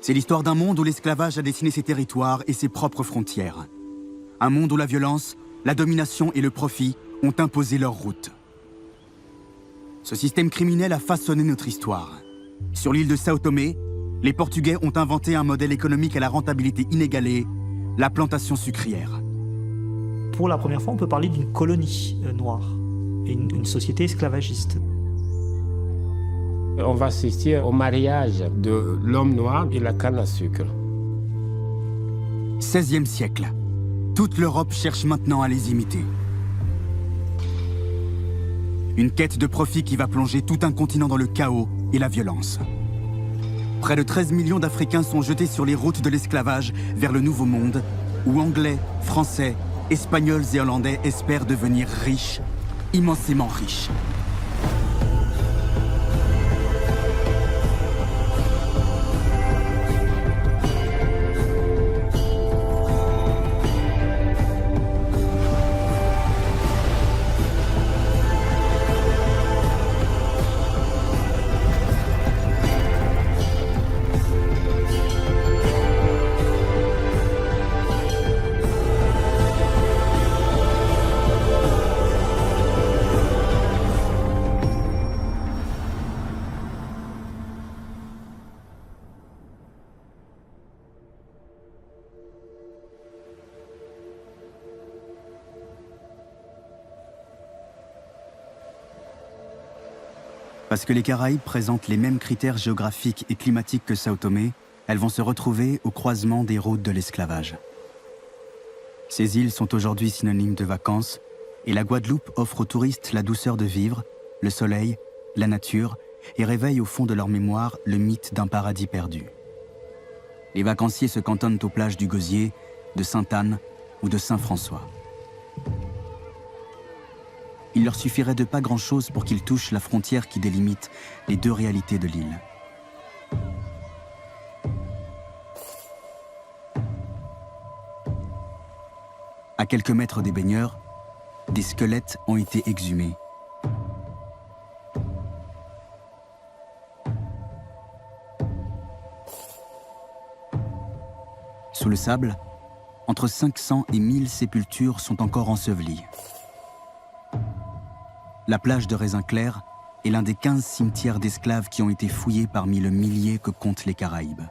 C'est l'histoire d'un monde où l'esclavage a dessiné ses territoires et ses propres frontières. Un monde où la violence, la domination et le profit ont imposé leur route. Ce système criminel a façonné notre histoire. Sur l'île de Sao Tomé, les Portugais ont inventé un modèle économique à la rentabilité inégalée, la plantation sucrière. Pour la première fois, on peut parler d'une colonie noire, et une société esclavagiste. On va assister au mariage de l'homme noir et la canne à sucre. 16e siècle. Toute l'Europe cherche maintenant à les imiter. Une quête de profit qui va plonger tout un continent dans le chaos et la violence. Près de 13 millions d'Africains sont jetés sur les routes de l'esclavage vers le Nouveau Monde, où Anglais, Français, Espagnols et Hollandais espèrent devenir riches, immensément riches. Parce que les Caraïbes présentent les mêmes critères géographiques et climatiques que Sao Tomé, elles vont se retrouver au croisement des routes de l'esclavage. Ces îles sont aujourd'hui synonymes de vacances, et la Guadeloupe offre aux touristes la douceur de vivre, le soleil, la nature, et réveille au fond de leur mémoire le mythe d'un paradis perdu. Les vacanciers se cantonnent aux plages du Gosier, de Sainte-Anne ou de Saint-François. Il leur suffirait de pas grand-chose pour qu'ils touchent la frontière qui délimite les deux réalités de l'île. À quelques mètres des baigneurs, des squelettes ont été exhumés. Sous le sable, entre 500 et 1000 sépultures sont encore ensevelies. La plage de Raisin Clair est l'un des 15 cimetières d'esclaves qui ont été fouillés parmi le millier que comptent les Caraïbes.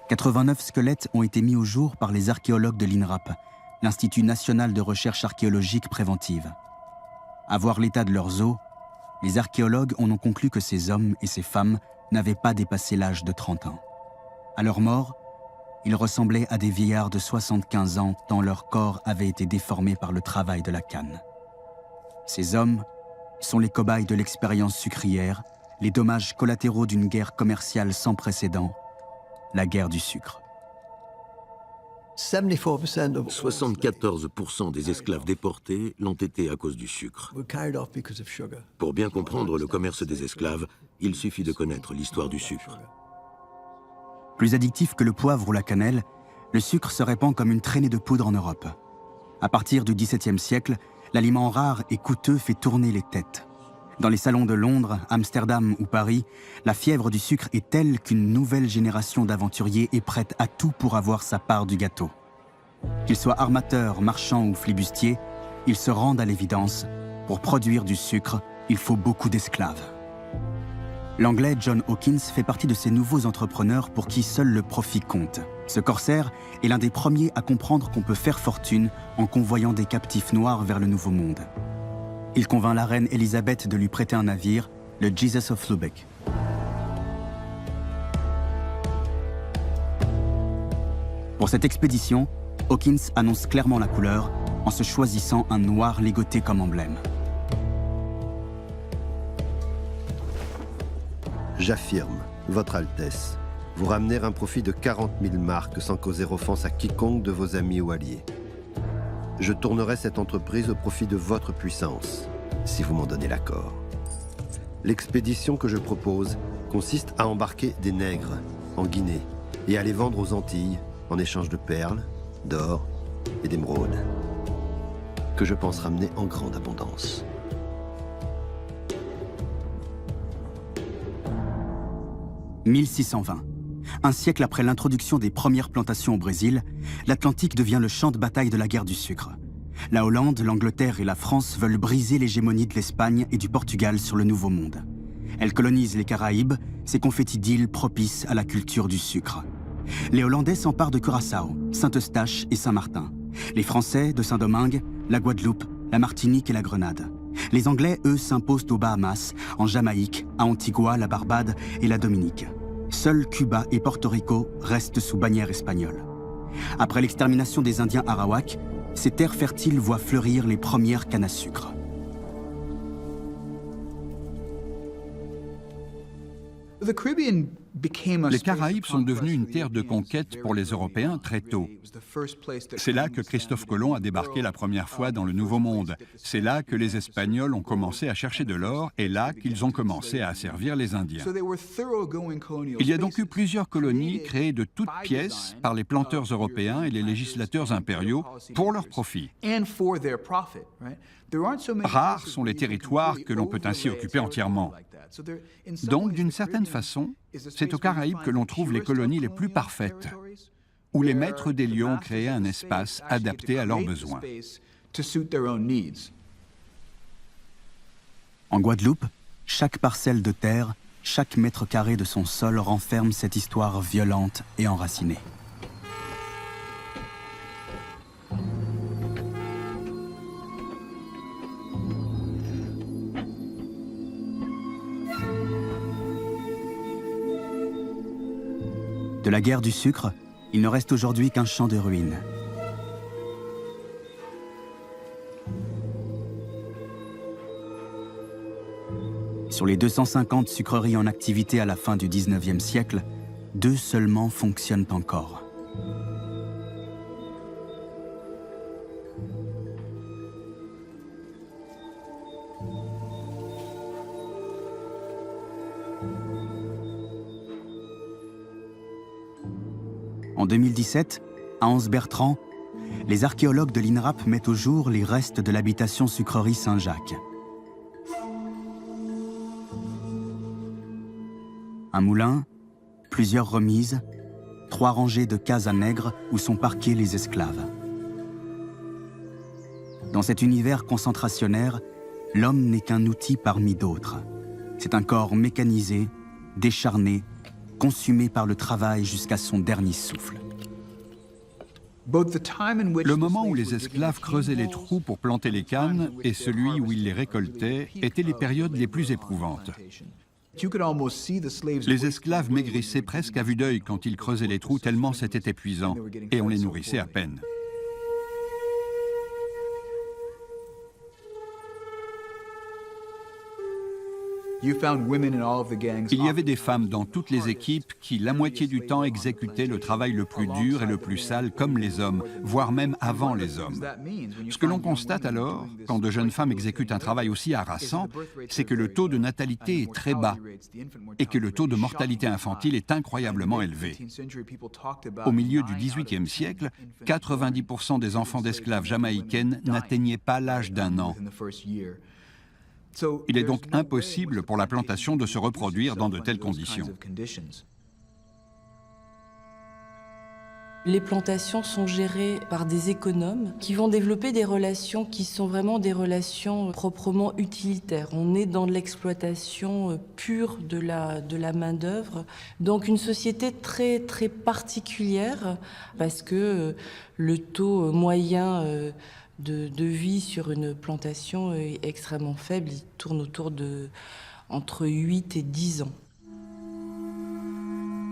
« 89 squelettes ont été mis au jour par les archéologues de l'INRAP, l'Institut national de recherche archéologique préventive. À voir l'état de leurs os, les archéologues en ont conclu que ces hommes et ces femmes n'avaient pas dépassé l'âge de 30 ans. À leur mort, ils ressemblaient à des vieillards de 75 ans tant leur corps avait été déformé par le travail de la canne. Ces hommes sont les cobayes de l'expérience sucrière, les dommages collatéraux d'une guerre commerciale sans précédent, la guerre du sucre. 74% des esclaves déportés l'ont été à cause du sucre. Pour bien comprendre le commerce des esclaves, il suffit de connaître l'histoire du sucre. Plus addictif que le poivre ou la cannelle, le sucre se répand comme une traînée de poudre en Europe. À partir du XVIIe siècle, l'aliment rare et coûteux fait tourner les têtes. Dans les salons de Londres, Amsterdam ou Paris, la fièvre du sucre est telle qu'une nouvelle génération d'aventuriers est prête à tout pour avoir sa part du gâteau. Qu'ils soient armateurs, marchands ou flibustiers, ils se rendent à l'évidence. Pour produire du sucre, il faut beaucoup d'esclaves. L'Anglais John Hawkins fait partie de ces nouveaux entrepreneurs pour qui seul le profit compte. Ce corsaire est l'un des premiers à comprendre qu'on peut faire fortune en convoyant des captifs noirs vers le Nouveau Monde. Il convainc la reine Elisabeth de lui prêter un navire, le Jesus of Lubeck. Pour cette expédition, Hawkins annonce clairement la couleur en se choisissant un noir ligoté comme emblème. J'affirme, Votre Altesse, vous ramener un profit de 40 000 marks sans causer offense à quiconque de vos amis ou alliés. Je tournerai cette entreprise au profit de votre puissance, si vous m'en donnez l'accord. L'expédition que je propose consiste à embarquer des nègres en Guinée et à les vendre aux Antilles en échange de perles, d'or et d'émeraudes, que je pense ramener en grande abondance. 1620. Un siècle après l'introduction des premières plantations au Brésil, l'Atlantique devient le champ de bataille de la guerre du sucre. La Hollande, l'Angleterre et la France veulent briser l'hégémonie de l'Espagne et du Portugal sur le Nouveau Monde. Elles colonisent les Caraïbes, ces confettis d'îles propices à la culture du sucre. Les Hollandais s'emparent de Curaçao, Saint-Eustache et Saint-Martin. Les Français de Saint-Domingue, la Guadeloupe, la Martinique et la Grenade. Les Anglais, eux, s'imposent aux Bahamas, en Jamaïque, à Antigua, la Barbade et la Dominique. Seuls Cuba et Porto Rico restent sous bannière espagnole. Après l'extermination des Indiens Arawak, ces terres fertiles voient fleurir les premières cannes à sucre. Les Caraïbes sont devenus une terre de conquête pour les Européens très tôt. C'est là que Christophe Colomb a débarqué la première fois dans le Nouveau Monde. C'est là que les Espagnols ont commencé à chercher de l'or et là qu'ils ont commencé à asservir les Indiens. Il y a donc eu plusieurs colonies créées de toutes pièces par les planteurs européens et les législateurs impériaux pour leur profit. Rares sont les territoires que l'on peut ainsi occuper entièrement. Donc, d'une certaine façon, c'est aux Caraïbes que l'on trouve les colonies les plus parfaites, où les maîtres des lieux ont créé un espace adapté à leurs besoins. En Guadeloupe, chaque parcelle de terre, chaque mètre carré de son sol renferme cette histoire violente et enracinée. De la guerre du sucre, il ne reste aujourd'hui qu'un champ de ruines. Sur les 250 sucreries en activité à la fin du 19e siècle, 2 seulement fonctionnent encore. En 2017, à Anse-Bertrand, les archéologues de l'INRAP mettent au jour les restes de l'habitation sucrerie Saint-Jacques. Un moulin, plusieurs remises, 3 rangées de cases à nègres où sont parqués les esclaves. Dans cet univers concentrationnaire, l'homme n'est qu'un outil parmi d'autres. C'est un corps mécanisé, décharné, consumé par le travail jusqu'à son dernier souffle. Le moment où les esclaves creusaient les trous pour planter les cannes et celui où ils les récoltaient étaient les périodes les plus éprouvantes. Les esclaves maigrissaient presque à vue d'œil quand ils creusaient les trous tellement c'était épuisant, et on les nourrissait à peine. Il y avait des femmes dans toutes les équipes qui, la moitié du temps, exécutaient le travail le plus dur et le plus sale comme les hommes, voire même avant les hommes. Ce que l'on constate alors, quand de jeunes femmes exécutent un travail aussi harassant, c'est que le taux de natalité est très bas et que le taux de mortalité infantile est incroyablement élevé. Au milieu du XVIIIe siècle, 90% des enfants d'esclaves jamaïcaines n'atteignaient pas l'âge d'1 an. Il est donc impossible pour la plantation de se reproduire dans de telles conditions. Les plantations sont gérées par des économes qui vont développer des relations qui sont vraiment des relations proprement utilitaires. On est dans l'exploitation pure de la main-d'œuvre. Donc une société très, très particulière parce que le taux moyen de vie sur une plantation est extrêmement faible. Il tourne autour de entre 8 et 10 ans.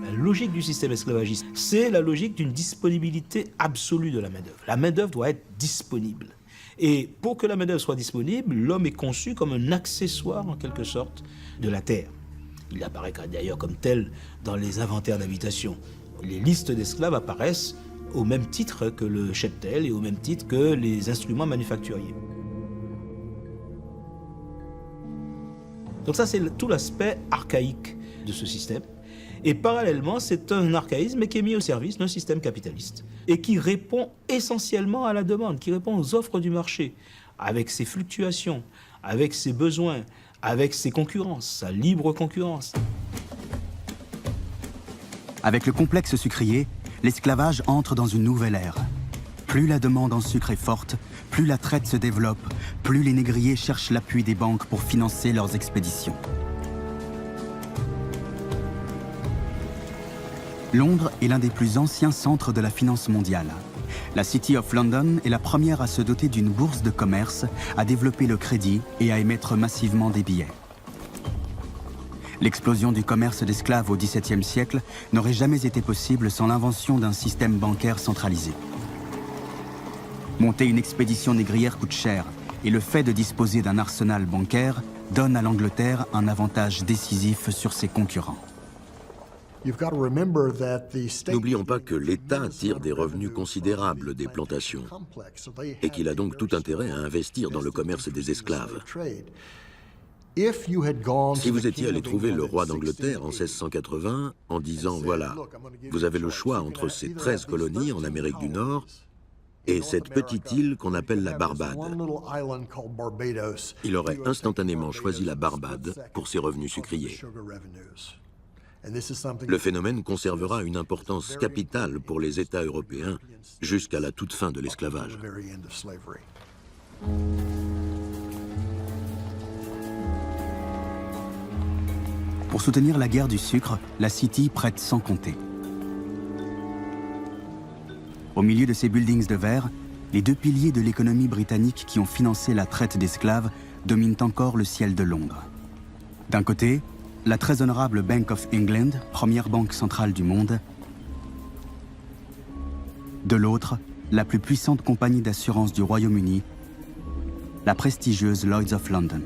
La logique du système esclavagiste, c'est la logique d'une disponibilité absolue de la main-d'œuvre. La main-d'œuvre doit être disponible. Et pour que la main-d'œuvre soit disponible, l'homme est conçu comme un accessoire, en quelque sorte, de la terre. Il apparaît d'ailleurs comme tel dans les inventaires d'habitation. Les listes d'esclaves apparaissent au même titre que le cheptel et au même titre que les instruments manufacturiers. Donc ça, c'est tout l'aspect archaïque de ce système. Et parallèlement, c'est un archaïsme qui est mis au service d'un système capitaliste et qui répond essentiellement à la demande, qui répond aux offres du marché, avec ses fluctuations, avec ses besoins, avec ses concurrences, sa libre concurrence. Avec le complexe sucrier, l'esclavage entre dans une nouvelle ère. Plus la demande en sucre est forte, plus la traite se développe, plus les négriers cherchent l'appui des banques pour financer leurs expéditions. Londres est l'un des plus anciens centres de la finance mondiale. La City of London est la première à se doter d'une bourse de commerce, à développer le crédit et à émettre massivement des billets. L'explosion du commerce d'esclaves au XVIIe siècle n'aurait jamais été possible sans l'invention d'un système bancaire centralisé. Monter une expédition négrière coûte cher, et le fait de disposer d'un arsenal bancaire donne à l'Angleterre un avantage décisif sur ses concurrents. N'oublions pas que l'État tire des revenus considérables des plantations et qu'il a donc tout intérêt à investir dans le commerce des esclaves. Si vous étiez allé trouver le roi d'Angleterre en 1680 en disant « Voilà, vous avez le choix entre ces 13 colonies en Amérique du Nord et cette petite île qu'on appelle la Barbade », il aurait instantanément choisi la Barbade pour ses revenus sucriers. Le phénomène conservera une importance capitale pour les États européens jusqu'à la toute fin de l'esclavage. Pour soutenir la guerre du sucre, la City prête sans compter. Au milieu de ces buildings de verre, les deux piliers de l'économie britannique qui ont financé la traite d'esclaves dominent encore le ciel de Londres. D'un côté, la très honorable Bank of England, première banque centrale du monde. De l'autre, la plus puissante compagnie d'assurance du Royaume-Uni, la prestigieuse Lloyd's of London.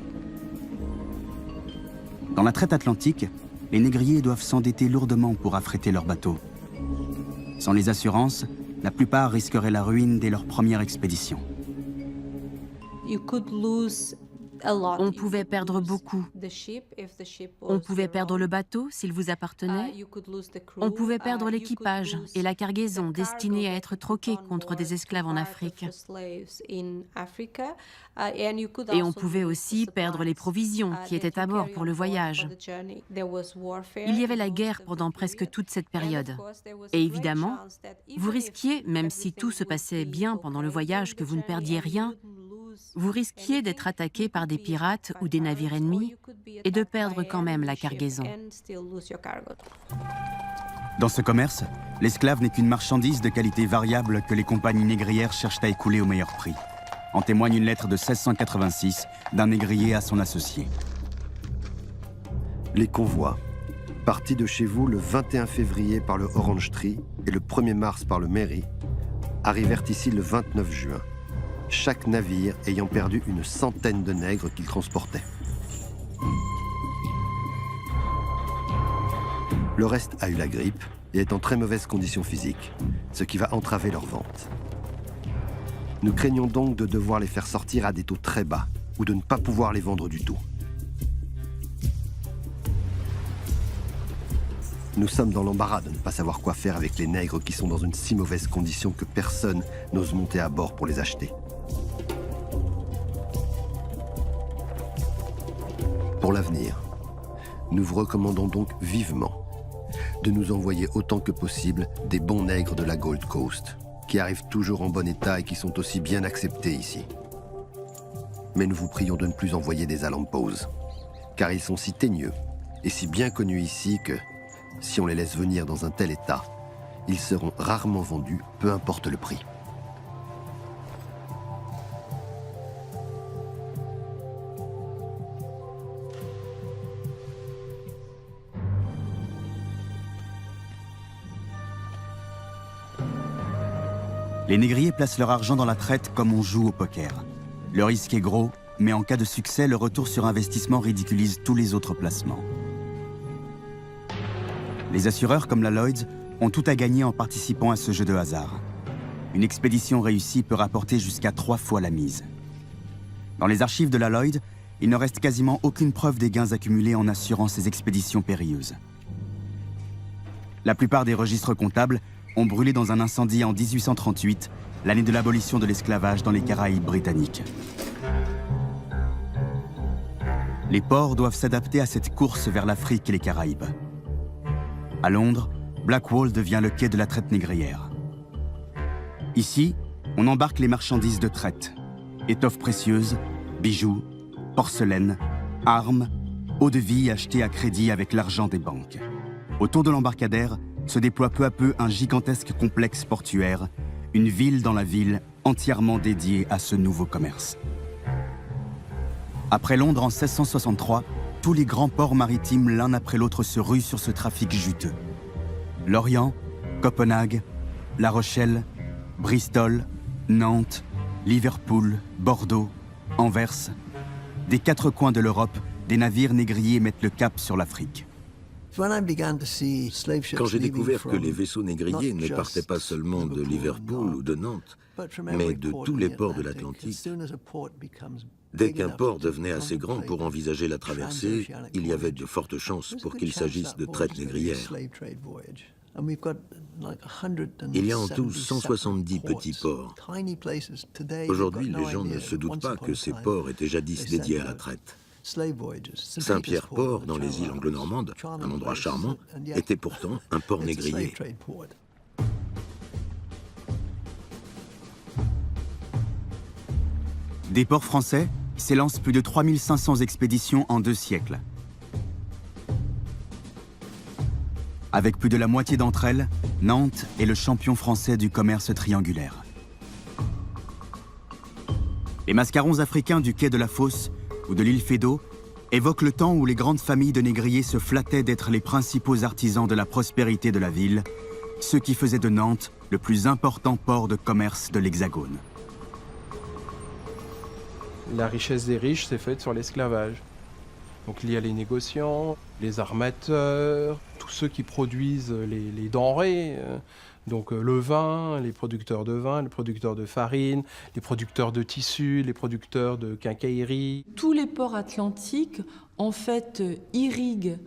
Dans la traite atlantique, les négriers doivent s'endetter lourdement pour affréter leurs bateaux. Sans les assurances, la plupart risqueraient la ruine dès leur première expédition. On pouvait perdre beaucoup. On pouvait perdre le bateau s'il vous appartenait. On pouvait perdre l'équipage et la cargaison destinée à être troquée contre des esclaves en Afrique. Et on pouvait aussi perdre les provisions qui étaient à bord pour le voyage. Il y avait la guerre pendant presque toute cette période. Et évidemment, vous risquiez, même si tout se passait bien pendant le voyage, que vous ne perdiez rien, vous risquiez d'être attaqué par des pirates ou des navires ennemis et de perdre quand même la cargaison. Dans ce commerce, l'esclave n'est qu'une marchandise de qualité variable que les compagnies négrières cherchent à écouler au meilleur prix. En témoigne une lettre de 1686 d'un négrier à son associé. Les convois. Partis de chez vous le 21 février par le Orange Tree et le 1er mars par le Mary, arrivèrent ici le 29 juin. Chaque navire ayant perdu une centaine de nègres qu'il transportait. Le reste a eu la grippe et est en très mauvaise condition physique, ce qui va entraver leur vente. Nous craignons donc de devoir les faire sortir à des taux très bas ou de ne pas pouvoir les vendre du tout. Nous sommes dans l'embarras de ne pas savoir quoi faire avec les nègres qui sont dans une si mauvaise condition que personne n'ose monter à bord pour les acheter. Pour l'avenir, nous vous recommandons donc vivement de nous envoyer autant que possible des bons nègres de la Gold Coast, qui arrivent toujours en bon état et qui sont aussi bien acceptés ici. Mais nous vous prions de ne plus envoyer des Alampos, car ils sont si teigneux et si bien connus ici que, si on les laisse venir dans un tel état, ils seront rarement vendus, peu importe le prix. Les négriers placent leur argent dans la traite comme on joue au poker. Le risque est gros, mais en cas de succès, le retour sur investissement ridiculise tous les autres placements. Les assureurs comme la Lloyd's ont tout à gagner en participant à ce jeu de hasard. Une expédition réussie peut rapporter jusqu'à 3 fois la mise. Dans les archives de la Lloyd's, il ne reste quasiment aucune preuve des gains accumulés en assurant ces expéditions périlleuses. La plupart des registres comptables ont brûlé dans un incendie en 1838, l'année de l'abolition de l'esclavage dans les Caraïbes britanniques. Les ports doivent s'adapter à cette course vers l'Afrique et les Caraïbes. À Londres, Blackwall devient le quai de la traite négrière. Ici, on embarque les marchandises de traite, étoffes précieuses, bijoux, porcelaine, armes, eau de vie achetée à crédit avec l'argent des banques. Autour de l'embarcadère se déploie peu à peu un gigantesque complexe portuaire, une ville dans la ville entièrement dédiée à ce nouveau commerce. Après Londres en 1663, tous les grands ports maritimes l'un après l'autre se ruent sur ce trafic juteux. Lorient, Copenhague, La Rochelle, Bristol, Nantes, Liverpool, Bordeaux, Anvers. Des quatre coins de l'Europe, des navires négriers mettent le cap sur l'Afrique. Quand j'ai découvert que les vaisseaux négriers ne partaient pas seulement de Liverpool ou de Nantes, mais de tous les ports de l'Atlantique, dès qu'un port devenait assez grand pour envisager la traversée, il y avait de fortes chances pour qu'il s'agisse de traite négrière. Il y a en tout 170 petits ports. Aujourd'hui, les gens ne se doutent pas que ces ports étaient jadis dédiés à la traite. Saint-Pierre-Port, dans les îles anglo-normandes, un endroit charmant, était pourtant un port négrier. Des ports français s'élancent plus de 3500 expéditions en 2 siècles. Avec plus de la moitié d'entre elles, Nantes est le champion français du commerce triangulaire. Les mascarons africains du quai de la Fosse ou de l'île Feydeau évoquent le temps où les grandes familles de négriers se flattaient d'être les principaux artisans de la prospérité de la ville, ce qui faisait de Nantes le plus important port de commerce de l'Hexagone. La richesse des riches s'est faite sur l'esclavage. Donc il y a les négociants, les armateurs, tous ceux qui produisent les denrées, donc le vin, les producteurs de vin, les producteurs de farine, les producteurs de tissus, les producteurs de quincaillerie. Tous les ports atlantiques, en fait, irriguent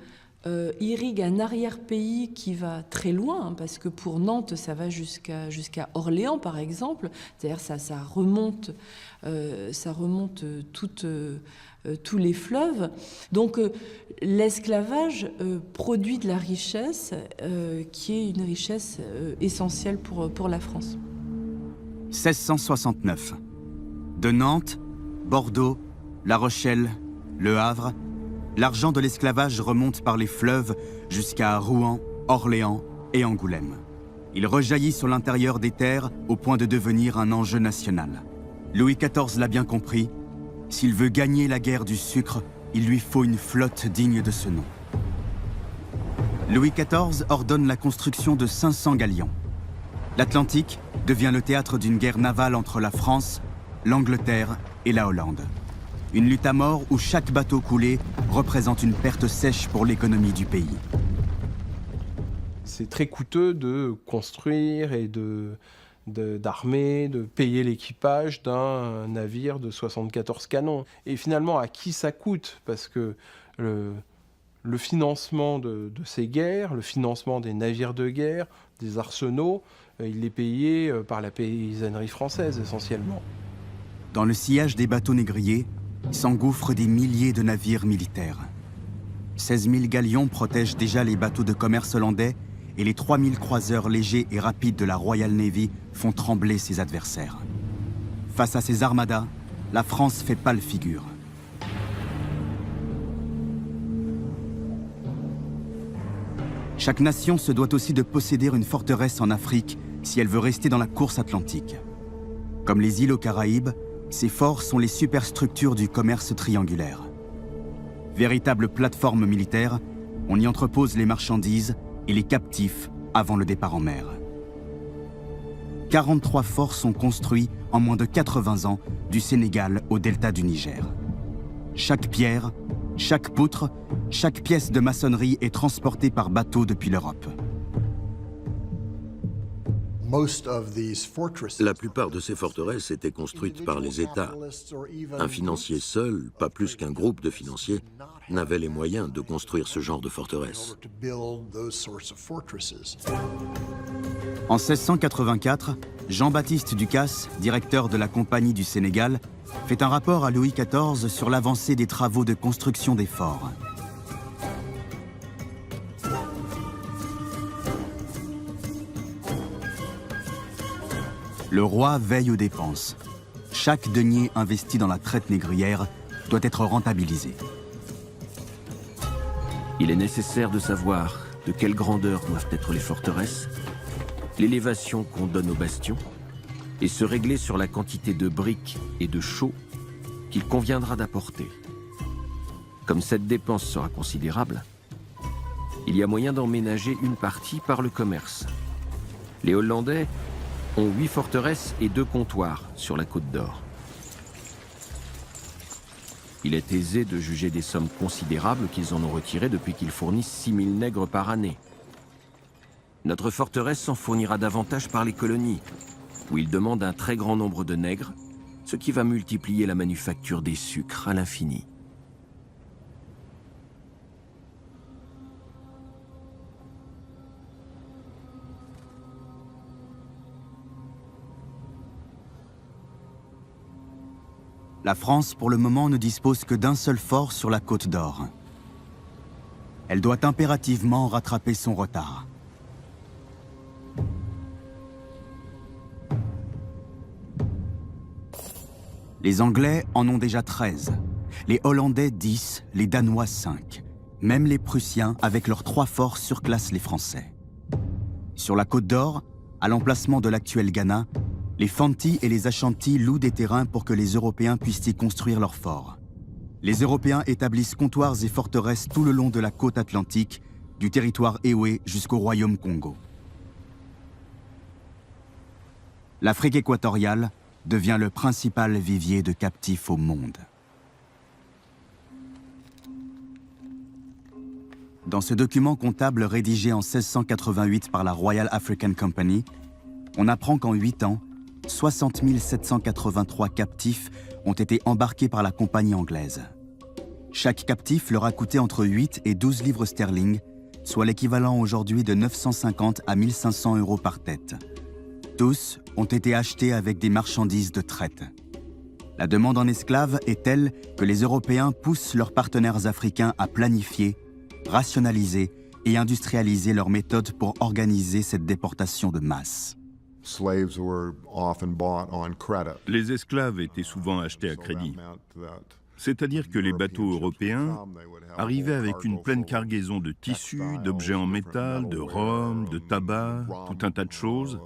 un arrière-pays qui va très loin, hein, parce que pour Nantes, ça va jusqu'à Orléans, par exemple. C'est-à-dire ça remonte tous les fleuves. Donc l'esclavage produit de la richesse qui est une richesse essentielle pour la France. 1669. De Nantes, Bordeaux, La Rochelle, Le Havre, l'argent de l'esclavage remonte par les fleuves jusqu'à Rouen, Orléans et Angoulême. Il rejaillit sur l'intérieur des terres au point de devenir un enjeu national. Louis XIV l'a bien compris. S'il veut gagner la guerre du sucre, il lui faut une flotte digne de ce nom. Louis XIV ordonne la construction de 500 galions. L'Atlantique devient le théâtre d'une guerre navale entre la France, l'Angleterre et la Hollande. Une lutte à mort où chaque bateau coulé représente une perte sèche pour l'économie du pays. C'est très coûteux de construire et d'armer, de payer l'équipage d'un navire de 74 canons. Et finalement, à qui ça coûte? Parce que le financement de ces guerres, le financement des navires de guerre, des arsenaux, il est payé par la paysannerie française essentiellement. Dans le sillage des bateaux négriers s'engouffrent des milliers de navires militaires. 16 000 galions protègent déjà les bateaux de commerce hollandais et les 3 000 croiseurs légers et rapides de la Royal Navy font trembler ses adversaires. Face à ces armadas, la France fait pâle figure. Chaque nation se doit aussi de posséder une forteresse en Afrique si elle veut rester dans la course atlantique. Comme les îles aux Caraïbes, ces forts sont les superstructures du commerce triangulaire. Véritable plateforme militaire, on y entrepose les marchandises et les captifs avant le départ en mer. 43 forts sont construits en moins de 80 ans du Sénégal au delta du Niger. Chaque pierre, chaque poutre, chaque pièce de maçonnerie est transportée par bateau depuis l'Europe. La plupart de ces forteresses étaient construites par les États. Un financier seul, pas plus qu'un groupe de financiers, n'avait les moyens de construire ce genre de forteresse. En 1684, Jean-Baptiste Ducasse, directeur de la Compagnie du Sénégal, fait un rapport à Louis XIV sur l'avancée des travaux de construction des forts. Le roi veille aux dépenses. Chaque denier investi dans la traite négrière doit être rentabilisé. Il est nécessaire de savoir de quelle grandeur doivent être les forteresses, l'élévation qu'on donne aux bastions, et se régler sur la quantité de briques et de chaux qu'il conviendra d'apporter. Comme cette dépense sera considérable, il y a moyen d'en ménager une partie par le commerce. Les Hollandais ont 8 forteresses et 2 comptoirs sur la Côte d'Or. Il est aisé de juger des sommes considérables qu'ils en ont retirées depuis qu'ils fournissent 6000 nègres par année. Notre forteresse s'en fournira davantage par les colonies, où ils demandent un très grand nombre de nègres, ce qui va multiplier la manufacture des sucres à l'infini. La France, pour le moment, ne dispose que d'un seul fort sur la Côte d'Or. Elle doit impérativement rattraper son retard. Les Anglais en ont déjà 13, les Hollandais 10, les Danois 5. Même les Prussiens, avec leurs 3 forts, surclassent les Français. Sur la Côte d'Or, à l'emplacement de l'actuel Ghana, les Fanti et les Ashanti louent des terrains pour que les Européens puissent y construire leurs forts. Les Européens établissent comptoirs et forteresses tout le long de la côte atlantique, du territoire Ewe jusqu'au royaume Congo. L'Afrique équatoriale devient le principal vivier de captifs au monde. Dans ce document comptable rédigé en 1688 par la Royal African Company, on apprend qu'en 8 ans, 60 783 captifs ont été embarqués par la compagnie anglaise. Chaque captif leur a coûté entre 8 et 12 livres sterling, soit l'équivalent aujourd'hui de 950 à 1500 € par tête. Tous ont été achetés avec des marchandises de traite. La demande en esclaves est telle que les Européens poussent leurs partenaires africains à planifier, rationaliser et industrialiser leurs méthodes pour organiser cette déportation de masse. Les esclaves étaient souvent achetés à crédit. C'est-à-dire que les bateaux européens arrivaient avec une pleine cargaison de tissus, d'objets en métal, de rhum, de tabac, tout un tas de choses.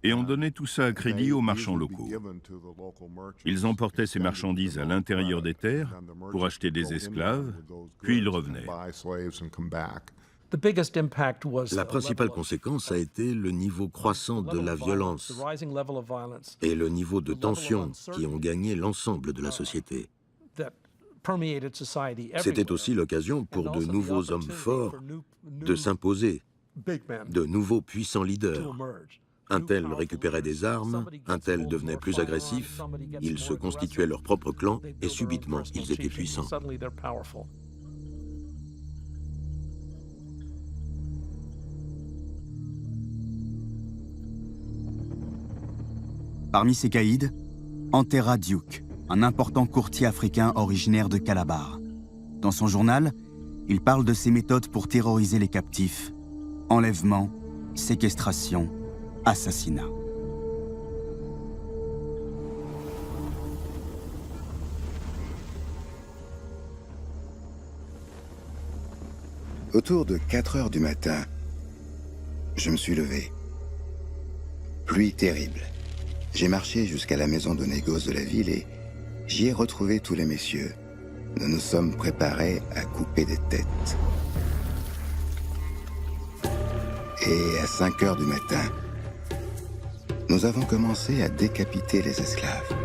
Et on donnait tout ça à crédit aux marchands locaux. Ils emportaient ces marchandises à l'intérieur des terres pour acheter des esclaves, puis ils revenaient. La principale conséquence a été le niveau croissant de la violence et le niveau de tension qui ont gagné l'ensemble de la société. C'était aussi l'occasion pour de nouveaux hommes forts de s'imposer, de nouveaux puissants leaders. Un tel récupérait des armes, un tel devenait plus agressif, ils se constituaient leur propre clan et subitement ils étaient puissants. Parmi ces caïds, Antera Duke, un important courtier africain originaire de Calabar. Dans son journal, il parle de ses méthodes pour terroriser les captifs: enlèvement, séquestration, assassinat. Autour de 4 heures du matin, je me suis levé. Pluie terrible. J'ai marché jusqu'à la maison de négoce de la ville et j'y ai retrouvé tous les messieurs. Nous nous sommes préparés à couper des têtes. Et à 5 heures du matin, nous avons commencé à décapiter les esclaves.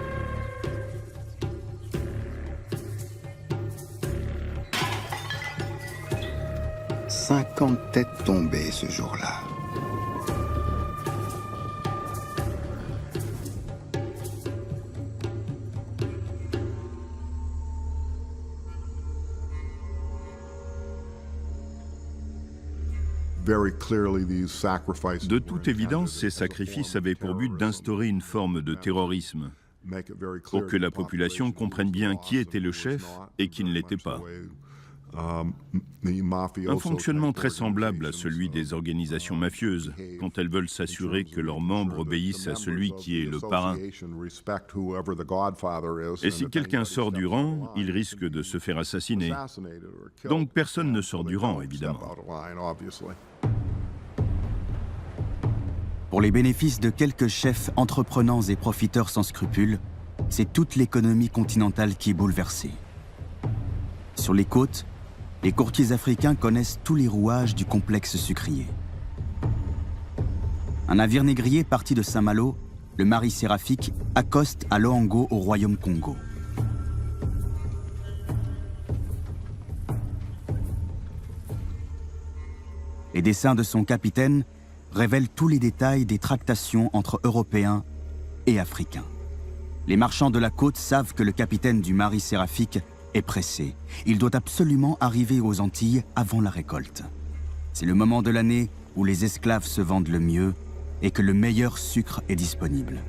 « 50 têtes tombées ce jour-là. De toute évidence, ces sacrifices avaient pour but d'instaurer une forme de terrorisme, pour que la population comprenne bien qui était le chef et qui ne l'était pas. Un fonctionnement très semblable à celui des organisations mafieuses, quand elles veulent s'assurer que leurs membres obéissent à celui qui est le parrain. Et si quelqu'un sort du rang, il risque de se faire assassiner. Donc personne ne sort du rang, évidemment. Pour les bénéfices de quelques chefs entreprenants et profiteurs sans scrupules, c'est toute l'économie continentale qui est bouleversée. Sur les côtes, les courtiers africains connaissent tous les rouages du complexe sucrier. Un navire négrier parti de Saint-Malo, le Marie Séraphique, accoste à Loango au royaume Congo. Les dessins de son capitaine révèlent tous les détails des tractations entre Européens et Africains. Les marchands de la côte savent que le capitaine du Marie Séraphique est pressé. Il doit absolument arriver aux Antilles avant la récolte. C'est le moment de l'année où les esclaves se vendent le mieux et que le meilleur sucre est disponible.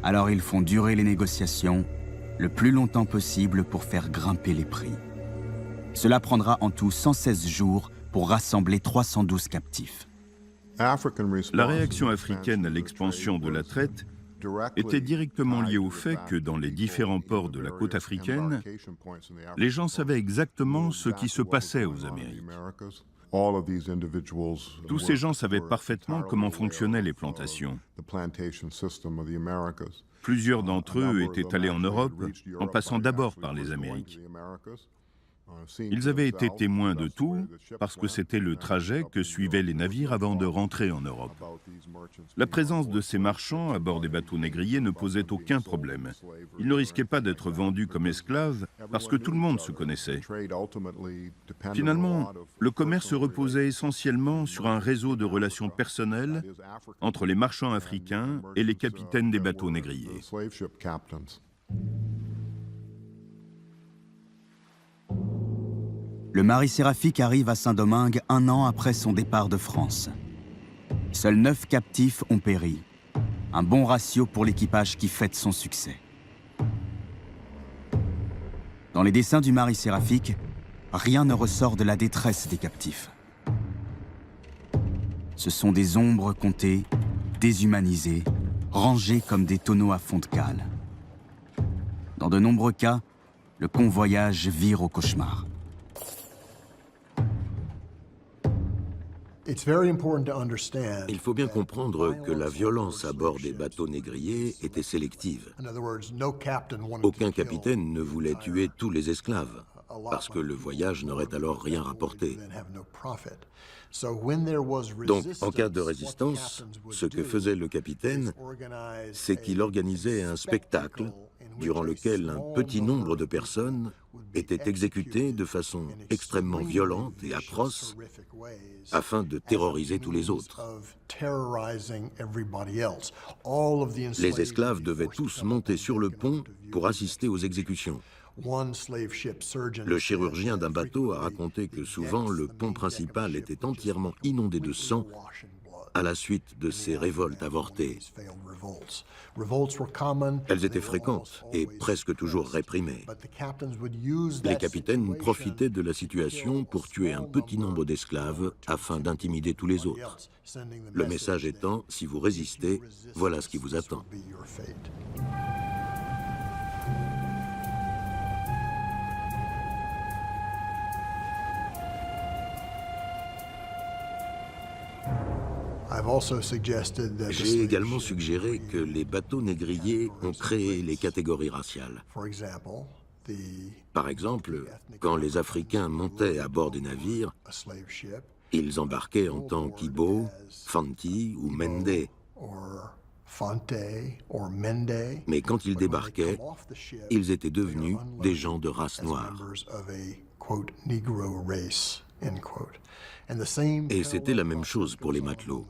Alors ils font durer les négociations le plus longtemps possible pour faire grimper les prix. Cela prendra en tout 116 jours pour rassembler 312 captifs. La réaction africaine à l'expansion de la traite était directement liée au fait que dans les différents ports de la côte africaine, les gens savaient exactement ce qui se passait aux Amériques. Tous ces gens savaient parfaitement comment fonctionnaient les plantations. Plusieurs d'entre eux étaient allés en Europe en passant d'abord par les Amériques. Ils avaient été témoins de tout parce que c'était le trajet que suivaient les navires avant de rentrer en Europe. La présence de ces marchands à bord des bateaux négriers ne posait aucun problème. Ils ne risquaient pas d'être vendus comme esclaves parce que tout le monde se connaissait. Finalement, le commerce reposait essentiellement sur un réseau de relations personnelles entre les marchands africains et les capitaines des bateaux négriers. Le Marie Séraphique arrive à Saint-Domingue 1 an après son départ de France. Seuls 9 captifs ont péri. Un bon ratio pour l'équipage qui fête son succès. Dans les dessins du Marie Séraphique, rien ne ressort de la détresse des captifs. Ce sont des ombres comptées, déshumanisées, rangées comme des tonneaux à fond de cale. Dans de nombreux cas, le convoyage vire au cauchemar. Il faut bien comprendre que la violence à bord des bateaux négriers était sélective. Aucun capitaine ne voulait tuer tous les esclaves, parce que le voyage n'aurait alors rien rapporté. Donc, en cas de résistance, ce que faisait le capitaine, c'est qu'il organisait un spectacle durant lequel un petit nombre de personnes étaient exécutées de façon extrêmement violente et atroce afin de terroriser tous les autres. Les esclaves devaient tous monter sur le pont pour assister aux exécutions. Le chirurgien d'un bateau a raconté que souvent le pont principal était entièrement inondé de sang à la suite de ces révoltes avortées. Elles étaient fréquentes et presque toujours réprimées. Les capitaines profitaient de la situation pour tuer un petit nombre d'esclaves afin d'intimider tous les autres. Le message étant, si vous résistez, voilà ce qui vous attend. J'ai également suggéré que les bateaux négriers ont créé les catégories raciales. Par exemple, quand les Africains montaient à bord des navires, ils embarquaient en tant qu'Ibo, Fanti ou Mende. Mais quand ils débarquaient, ils étaient devenus des gens de race noire. Et c'était la même chose pour les matelots.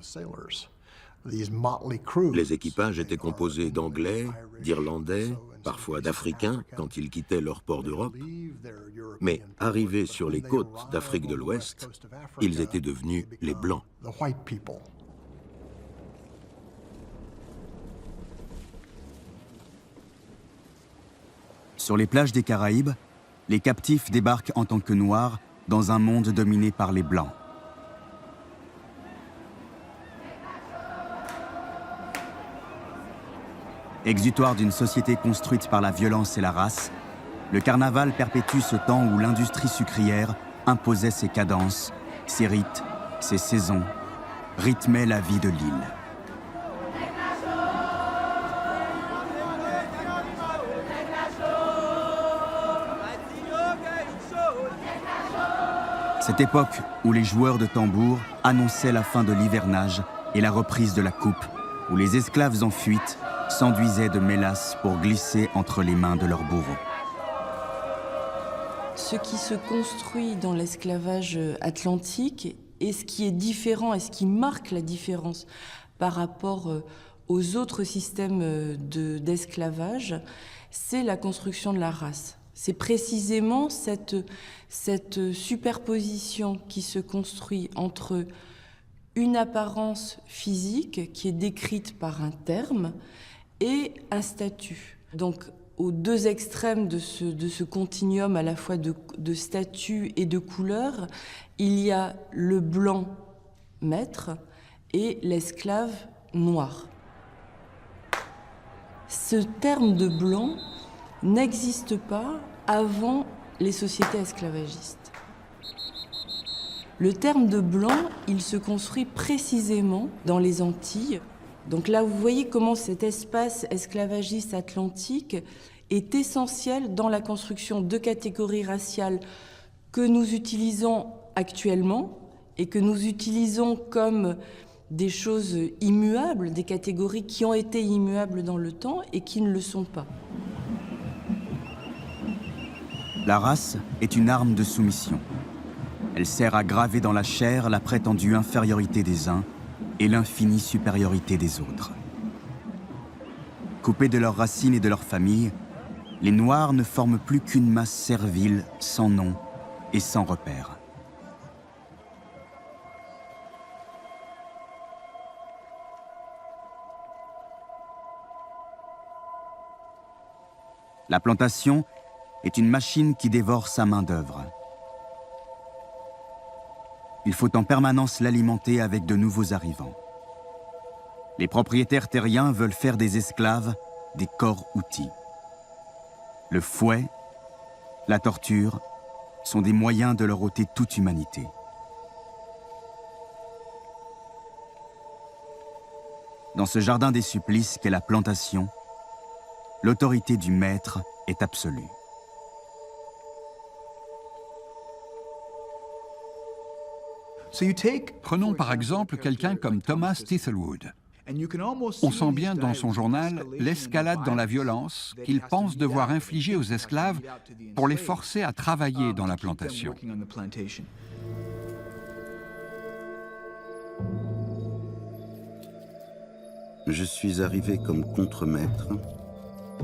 Les équipages étaient composés d'Anglais, d'Irlandais, parfois d'Africains quand ils quittaient leur port d'Europe. Mais arrivés sur les côtes d'Afrique de l'Ouest, ils étaient devenus les Blancs. Sur les plages des Caraïbes, les captifs débarquent en tant que noirs dans un monde dominé par les Blancs. Exutoire d'une société construite par la violence et la race, le carnaval perpétue ce temps où l'industrie sucrière imposait ses cadences, ses rites, ses saisons, rythmait la vie de l'île. Cette époque où les joueurs de tambour annonçaient la fin de l'hivernage et la reprise de la coupe, où les esclaves en fuite s'enduisaient de mélasse pour glisser entre les mains de leurs bourreaux. Ce qui se construit dans l'esclavage atlantique et ce qui est différent et ce qui marque la différence par rapport aux autres systèmes d'esclavage, c'est la construction de la race. C'est précisément cette superposition qui se construit entre une apparence physique qui est décrite par un terme et un statut. Donc, aux deux extrêmes de ce continuum à la fois de statut et de couleur, il y a le blanc maître et l'esclave noir. Ce terme de blanc n'existe pas avant les sociétés esclavagistes. Le terme de blanc, il se construit précisément dans les Antilles. Donc là, vous voyez comment cet espace esclavagiste atlantique est essentiel dans la construction de catégories raciales que nous utilisons actuellement et que nous utilisons comme des choses immuables, des catégories qui ont été immuables dans le temps et qui ne le sont pas. La race est une arme de soumission. Elle sert à graver dans la chair la prétendue infériorité des uns et l'infinie supériorité des autres. Coupés de leurs racines et de leur famille, les Noirs ne forment plus qu'une masse servile, sans nom et sans repère. La plantation est une machine qui dévore sa main-d'œuvre. Il faut en permanence l'alimenter avec de nouveaux arrivants. Les propriétaires terriens veulent faire des esclaves des corps-outils. Le fouet, la torture sont des moyens de leur ôter toute humanité. Dans ce jardin des supplices qu'est la plantation, l'autorité du maître est absolue. Prenons par exemple quelqu'un comme Thomas Thistlewood. On sent bien dans son journal l'escalade dans la violence qu'il pense devoir infliger aux esclaves pour les forcer à travailler dans la plantation. Je suis arrivé comme contremaître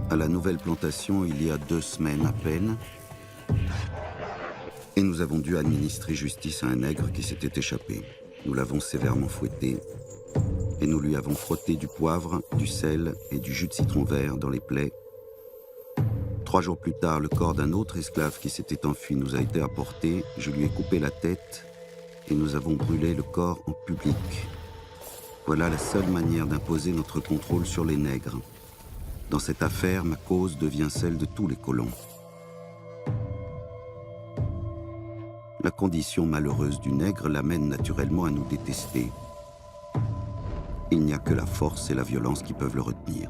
à la nouvelle plantation il y a 2 semaines à peine, et nous avons dû administrer justice à un nègre qui s'était échappé. Nous l'avons sévèrement fouetté, et nous lui avons frotté du poivre, du sel et du jus de citron vert dans les plaies. 3 jours plus tard, le corps d'un autre esclave qui s'était enfui nous a été apporté. Je lui ai coupé la tête, et nous avons brûlé le corps en public. Voilà la seule manière d'imposer notre contrôle sur les nègres. Dans cette affaire, ma cause devient celle de tous les colons. La condition malheureuse du nègre l'amène naturellement à nous détester. Il n'y a que la force et la violence qui peuvent le retenir.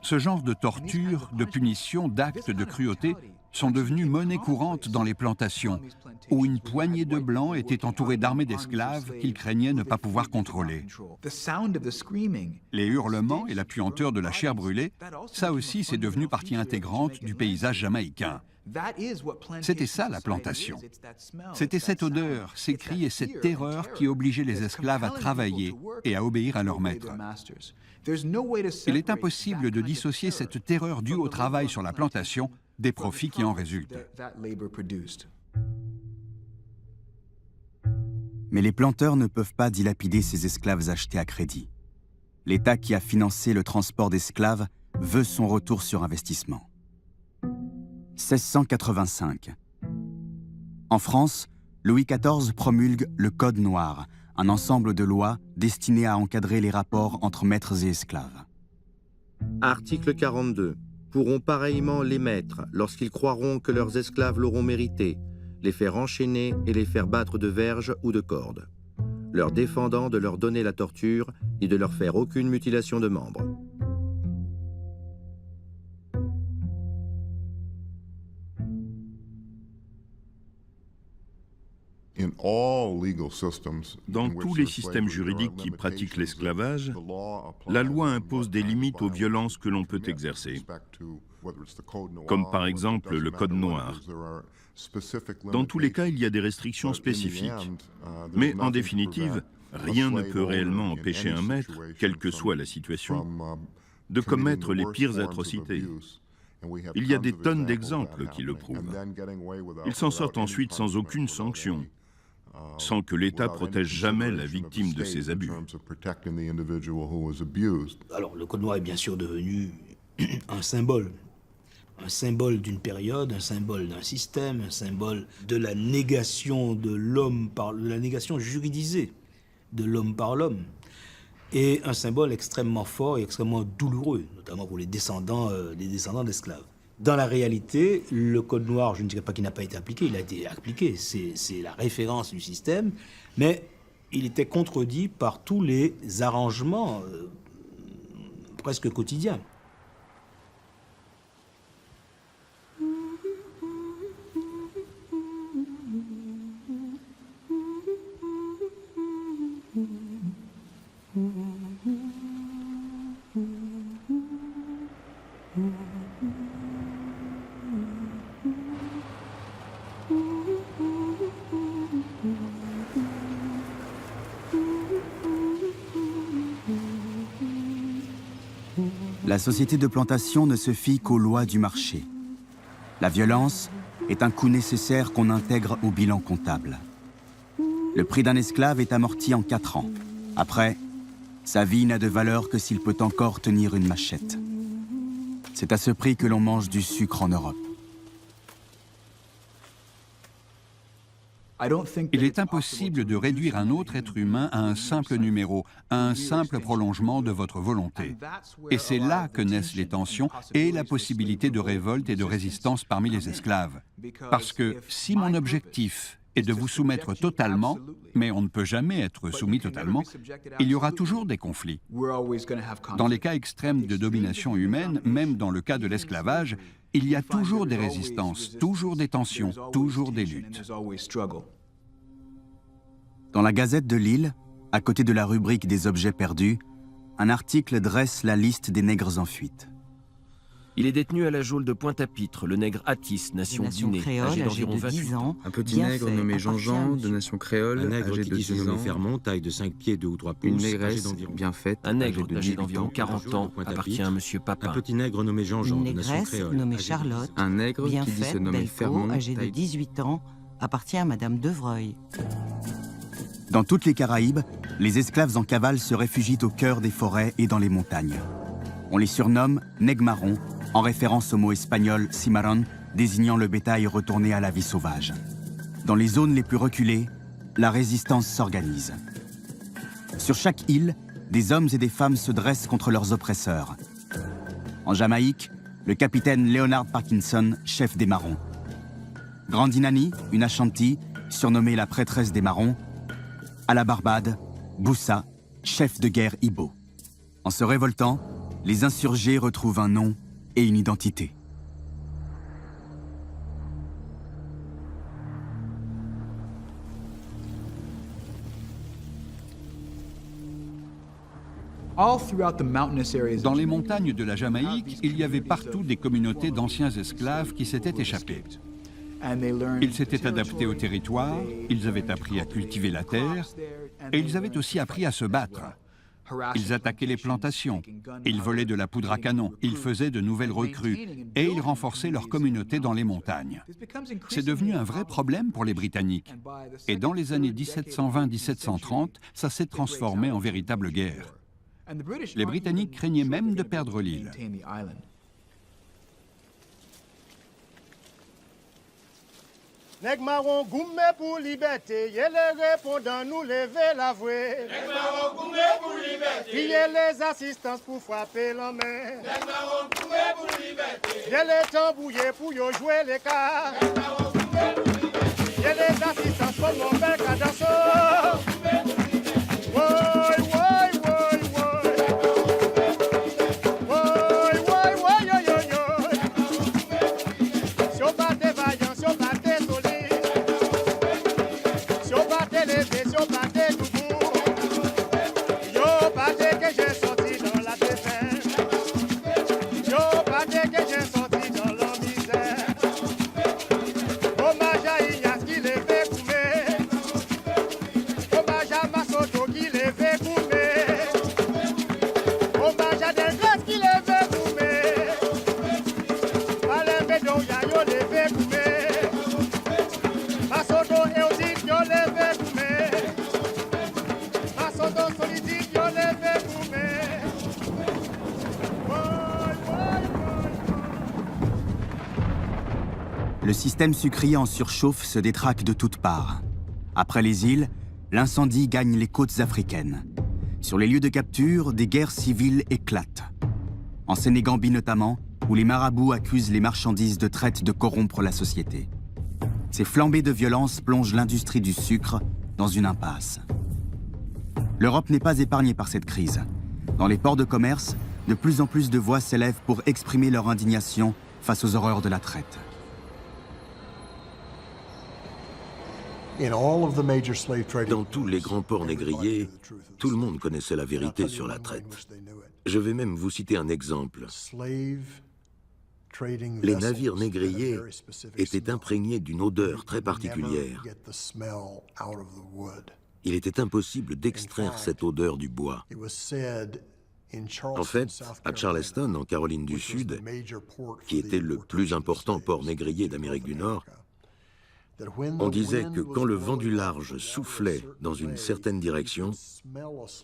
Ce genre de torture, de punition, d'actes de cruauté sont devenus monnaie courante dans les plantations, où une poignée de Blancs était entourée d'armées d'esclaves qu'ils craignaient ne pas pouvoir contrôler. Les hurlements et la puanteur de la chair brûlée, ça aussi c'est devenu partie intégrante du paysage jamaïcain. C'était ça la plantation. C'était cette odeur, ces cris et cette terreur qui obligeaient les esclaves à travailler et à obéir à leur maître. Il est impossible de dissocier cette terreur due au travail sur la plantation des profits qui en résultent. Mais les planteurs ne peuvent pas dilapider ces esclaves achetés à crédit. L'État qui a financé le transport d'esclaves veut son retour sur investissement. 1685. En France, Louis XIV promulgue le Code noir, un ensemble de lois destinées à encadrer les rapports entre maîtres et esclaves. Article 42. Pourront pareillement les maîtres, lorsqu'ils croiront que leurs esclaves l'auront mérité, les faire enchaîner et les faire battre de verges ou de cordes, leur défendant de leur donner la torture et de leur faire aucune mutilation de membres. Dans tous les systèmes juridiques qui pratiquent l'esclavage, la loi impose des limites aux violences que l'on peut exercer, comme par exemple le Code noir. Dans tous les cas, il y a des restrictions spécifiques, mais en définitive, rien ne peut réellement empêcher un maître, quelle que soit la situation, de commettre les pires atrocités. Il y a des tonnes d'exemples qui le prouvent. Ils s'en sortent ensuite sans aucune sanction, sans que l'État protège jamais la victime de ces abus. Alors, le Code noir est bien sûr devenu un symbole d'une période, un symbole d'un système, un symbole de la négation de l'homme la négation juridisée de l'homme par l'homme, et un symbole extrêmement fort et extrêmement douloureux, notamment pour les descendants d'esclaves. Dans la réalité, le Code noir, je ne dirais pas qu'il n'a pas été appliqué, il a été appliqué, c'est la référence du système, mais il était contredit par tous les arrangements presque quotidiens. La société de plantation ne se fie qu'aux lois du marché. La violence est un coût nécessaire qu'on intègre au bilan comptable. Le prix d'un esclave est amorti en 4 ans. Après, sa vie n'a de valeur que s'il peut encore tenir une machette. C'est à ce prix que l'on mange du sucre en Europe. Il est impossible de réduire un autre être humain à un simple numéro, à un simple prolongement de votre volonté. Et c'est là que naissent les tensions et la possibilité de révolte et de résistance parmi les esclaves. Parce que si mon objectif est de vous soumettre totalement, mais on ne peut jamais être soumis totalement, il y aura toujours des conflits. Dans les cas extrêmes de domination humaine, même dans le cas de l'esclavage, il y a toujours des résistances, toujours des tensions, toujours des luttes. Dans la Gazette de Lille, à côté de la rubrique des objets perdus, un article dresse la liste des nègres en fuite. Il est détenu à la geôle de Pointe-à-Pitre, le nègre Atis, nation Guinée, âgé d'environ 28 ans. Un petit nègre nommé Jean-Jean, de nation créole, un nègre âgé qui de dit se 10 nommer ans. Fermont, taille de 5 pieds, 2 ou 3 pouces, Une âgé négresse d'environ bien faite, Un nègre âgé de âgé 18 d'environ ans. 40 ans, appartient à M. Papin. Un petit nègre nommé Jean-Jean, Une de nation négresse créole, nommée âgé de Charlotte, Un nègre bien qui dit se faite, nommer belle peau, Fermont, âgée de taille 18 ans, appartient à Madame Devreuil. Dans toutes les Caraïbes, les esclaves en cavale se réfugient au cœur des forêts et dans les montagnes. On les surnomme nègres marrons, en référence au mot espagnol cimarrón, désignant le bétail retourné à la vie sauvage. Dans les zones les plus reculées, la résistance s'organise. Sur chaque île, des hommes et des femmes se dressent contre leurs oppresseurs. En Jamaïque, le capitaine Leonard Parkinson, chef des Marrons. Grandinani, une Ashanti, surnommée la prêtresse des Marrons. À la Barbade, Boussa, chef de guerre Ibo. En se révoltant, les insurgés retrouvent un nom et une identité. Dans les montagnes de la Jamaïque, il y avait partout des communautés d'anciens esclaves qui s'étaient échappés. Ils s'étaient adaptés au territoire, ils avaient appris à cultiver la terre, et ils avaient aussi appris à se battre. Ils attaquaient les plantations, ils volaient de la poudre à canon, ils faisaient de nouvelles recrues, et ils renforçaient leur communauté dans les montagnes. C'est devenu un vrai problème pour les Britanniques. Et dans les années 1720-1730, ça s'est transformé en véritable guerre. Les Britanniques craignaient même de perdre l'île. Nèg marron goumé pour liberté, yé les répondants nous lever la voix. Nèg marron goumé pour liberté, yé les assistances pour frapper la main. Nèg marron goumé pour liberté, yé les tambouillés pour yo jouer les cartes. Nèg marron goumé pour liberté, yé les assistances pour mon bel cadasseau. Woy woy woy woy, woy woy woy yo yo yo. Si on bat des vaillants, si on bat des solides, si on bat des levés, si on bat des debout, yo battez que j'ai sorti dans la défaite, yo battez que j'ai sorti dans la misère. Hommage à Ignace qui les fait coumer, hommage à Massoto qui les fait coumer, hommage à Desgraces qui les fait coumer, à l'embédon yo les fait coumer, Massoto et aussi yo les fait coumer, Massoto solidique yo les fait coumer. Le système sucrier en surchauffe se détraque de toutes parts. Après les îles, l'incendie gagne les côtes africaines. Sur les lieux de capture, des guerres civiles éclatent. En Sénégambie notamment, où les marabouts accusent les marchandises de traite de corrompre la société. Ces flambées de violence plongent l'industrie du sucre dans une impasse. L'Europe n'est pas épargnée par cette crise. Dans les ports de commerce, de plus en plus de voix s'élèvent pour exprimer leur indignation face aux horreurs de la traite. Dans tous les grands ports négriers, tout le monde connaissait la vérité sur la traite. Je vais même vous citer un exemple. Les navires négriers étaient imprégnés d'une odeur très particulière. Il était impossible d'extraire cette odeur du bois. En fait, à Charleston, en Caroline du Sud, qui était le plus important port négrier d'Amérique du Nord, on disait que quand le vent du large soufflait dans une certaine direction,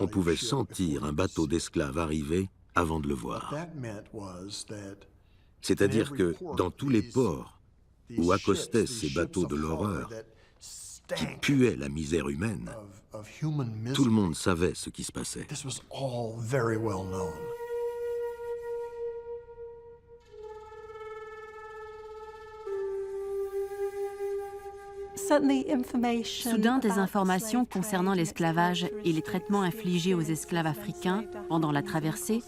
on pouvait sentir un bateau d'esclaves arriver avant de le voir. C'est-à-dire que dans tous les ports où accostaient ces bateaux de l'horreur, qui puaient la misère humaine, tout le monde savait ce qui se passait. Soudain, des informations concernant l'esclavage et les traitements infligés aux esclaves africains pendant la traversée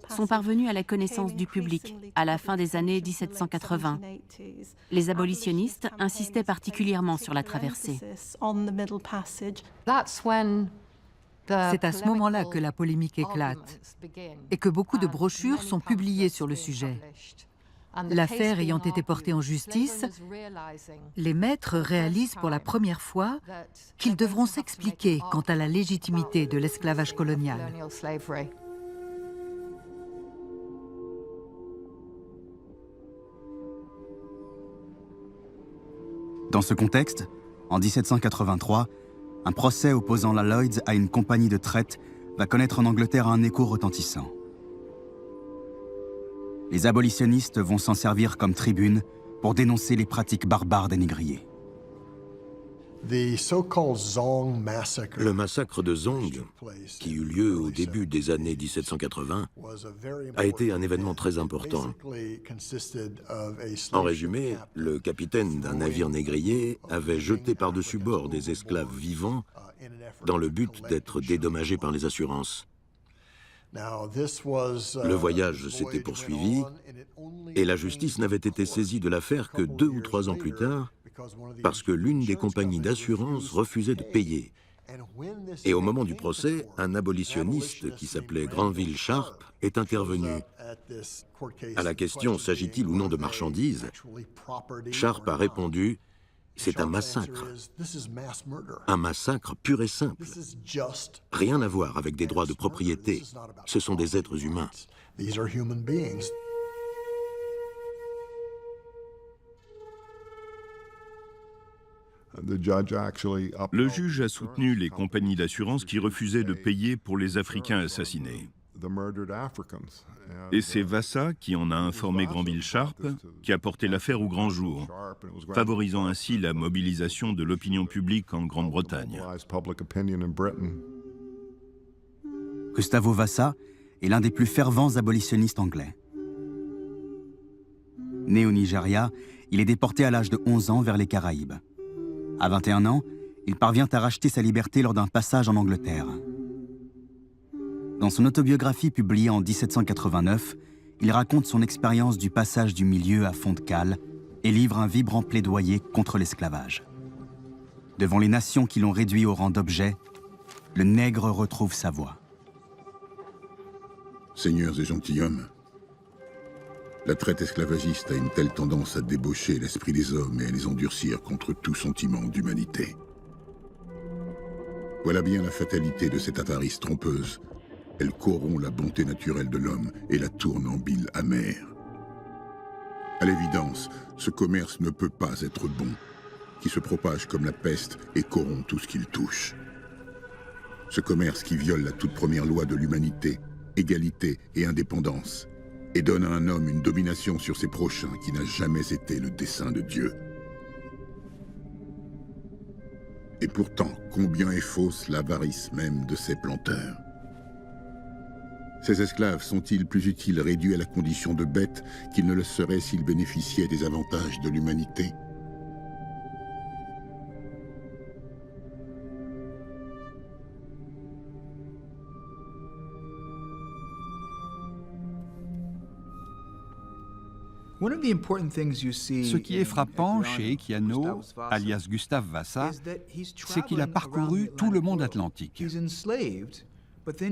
sont parvenues à la connaissance du public à la fin des années 1780. Les abolitionnistes insistaient particulièrement sur la traversée. C'est à ce moment-là que la polémique éclate et que beaucoup de brochures sont publiées sur le sujet. L'affaire ayant été portée en justice, les maîtres réalisent pour la première fois qu'ils devront s'expliquer quant à la légitimité de l'esclavage colonial. Dans ce contexte, en 1783, un procès opposant la Lloyds à une compagnie de traite va connaître en Angleterre un écho retentissant. Les abolitionnistes vont s'en servir comme tribune pour dénoncer les pratiques barbares des négriers. Le massacre de Zong, qui eut lieu au début des années 1780, a été un événement très important. En résumé, le capitaine d'un navire négrier avait jeté par-dessus bord des esclaves vivants dans le but d'être dédommagés par les assurances. Le voyage s'était poursuivi et la justice n'avait été saisie de l'affaire que 2 ou 3 ans plus tard parce que l'une des compagnies d'assurance refusait de payer. Et au moment du procès, un abolitionniste qui s'appelait Granville Sharp est intervenu. À la question « s'agit-il ou non de marchandises ?», Sharp a répondu « c'est un massacre pur et simple. Rien à voir avec des droits de propriété, ce sont des êtres humains. » Le juge a soutenu les compagnies d'assurance qui refusaient de payer pour les Africains assassinés. Et c'est Vassa qui en a informé Granville Sharp, qui a porté l'affaire au grand jour, favorisant ainsi la mobilisation de l'opinion publique en Grande-Bretagne. Gustavo Vassa est l'un des plus fervents abolitionnistes anglais. Né au Nigeria, il est déporté à l'âge de 11 ans vers les Caraïbes. À 21 ans, il parvient à racheter sa liberté lors d'un passage en Angleterre. Dans son autobiographie publiée en 1789, il raconte son expérience du passage du milieu à fond de cale et livre un vibrant plaidoyer contre l'esclavage. Devant les nations qui l'ont réduit au rang d'objet, le nègre retrouve sa voix. Seigneurs et gentilshommes, la traite esclavagiste a une telle tendance à débaucher l'esprit des hommes et à les endurcir contre tout sentiment d'humanité. Voilà bien la fatalité de cette avarice trompeuse. Elle corrompt la bonté naturelle de l'homme et la tourne en bile amère. À l'évidence, ce commerce ne peut pas être bon, qui se propage comme la peste et corrompt tout ce qu'il touche. Ce commerce qui viole la toute première loi de l'humanité, égalité et indépendance, et donne à un homme une domination sur ses prochains qui n'a jamais été le dessein de Dieu. Et pourtant, combien est fausse l'avarice même de ces planteurs. Ces esclaves sont-ils plus utiles réduits à la condition de bêtes qu'ils ne le seraient s'ils bénéficiaient des avantages de l'humanité ? Ce qui est frappant chez Equiano, alias Gustave Vassa, c'est qu'il a parcouru tout le monde atlantique.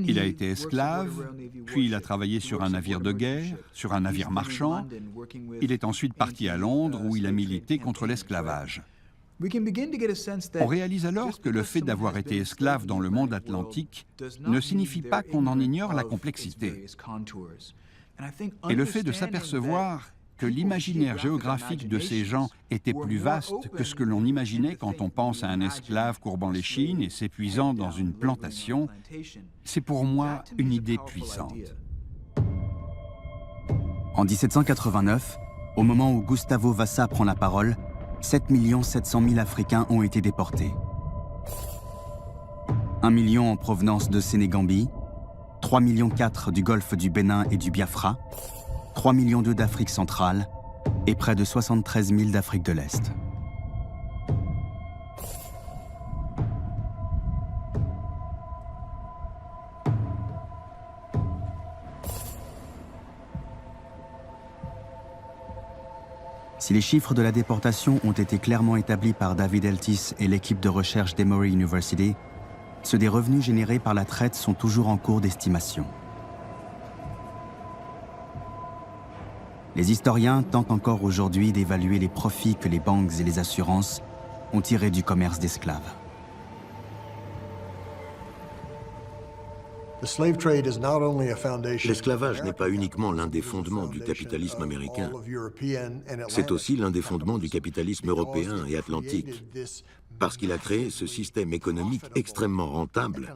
Il a été esclave, puis il a travaillé sur un navire de guerre, sur un navire marchand. Il est ensuite parti à Londres où il a milité contre l'esclavage. On réalise alors que le fait d'avoir été esclave dans le monde atlantique ne signifie pas qu'on en ignore la complexité. Et le fait de s'apercevoir que l'imaginaire géographique de ces gens était plus vaste que ce que l'on imaginait quand on pense à un esclave courbant les chines et s'épuisant dans une plantation, c'est pour moi une idée puissante. En 1789, au moment où Gustavo Vassa prend la parole, 7 700 000 Africains ont été déportés. 1 million en provenance de Sénégambie, 3,4 millions du golfe du Bénin et du Biafra, 3,2 millions d'Afrique centrale et près de 73 000 d'Afrique de l'Est. Si les chiffres de la déportation ont été clairement établis par David Eltis et l'équipe de recherche d'Emory University, ceux des revenus générés par la traite sont toujours en cours d'estimation. Les historiens tentent encore aujourd'hui d'évaluer les profits que les banques et les assurances ont tirés du commerce d'esclaves. L'esclavage n'est pas uniquement l'un des fondements du capitalisme américain, c'est aussi l'un des fondements du capitalisme européen et atlantique, parce qu'il a créé ce système économique extrêmement rentable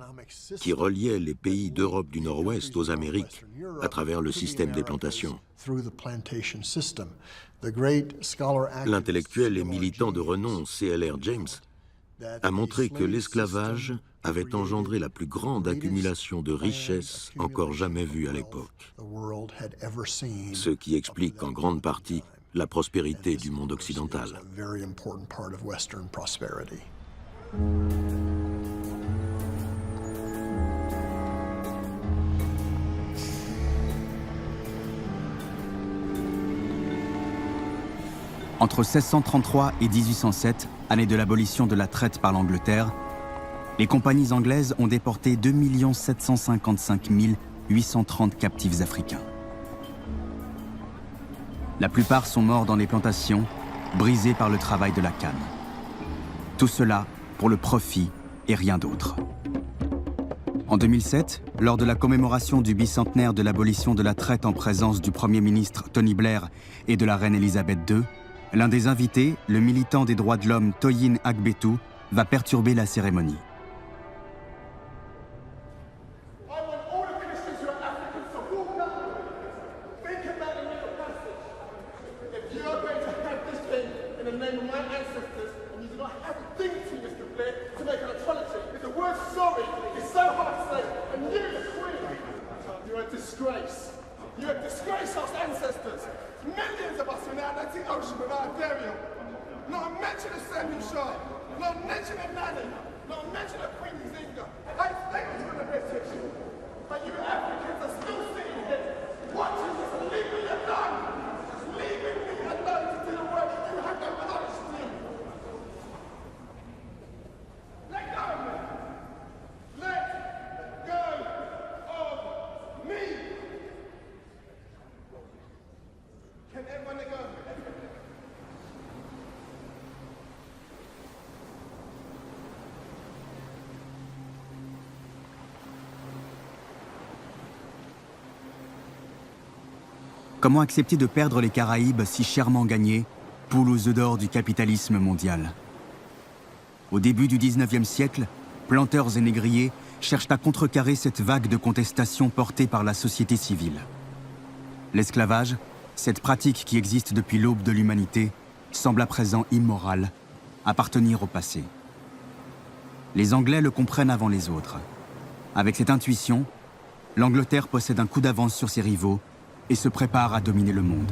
qui reliait les pays d'Europe du Nord-Ouest aux Amériques à travers le système des plantations. L'intellectuel et militant de renom C.L.R. James a montré que l'esclavage avait engendré la plus grande accumulation de richesses encore jamais vue à l'époque, ce qui explique en grande partie la prospérité du monde occidental. Entre 1633 et 1807, année de l'abolition de la traite par l'Angleterre, les compagnies anglaises ont déporté 2 755 830 captifs africains. La plupart sont morts dans les plantations, brisés par le travail de la canne. Tout cela pour le profit et rien d'autre. En 2007, lors de la commémoration du bicentenaire de l'abolition de la traite en présence du Premier ministre Tony Blair et de la reine Elisabeth II, l'un des invités, le militant des droits de l'homme Toyin Agbetu, va perturber la cérémonie. Comment accepter de perdre les Caraïbes si chèrement gagnés, poule aux œufs d'or du capitalisme mondial? Au début du 19e siècle, planteurs et négriers cherchent à contrecarrer cette vague de contestation portée par la société civile. L'esclavage, cette pratique qui existe depuis l'aube de l'humanité, semble à présent immorale, appartenir au passé. Les Anglais le comprennent avant les autres. Avec cette intuition, l'Angleterre possède un coup d'avance sur ses rivaux et se prépare à dominer le monde.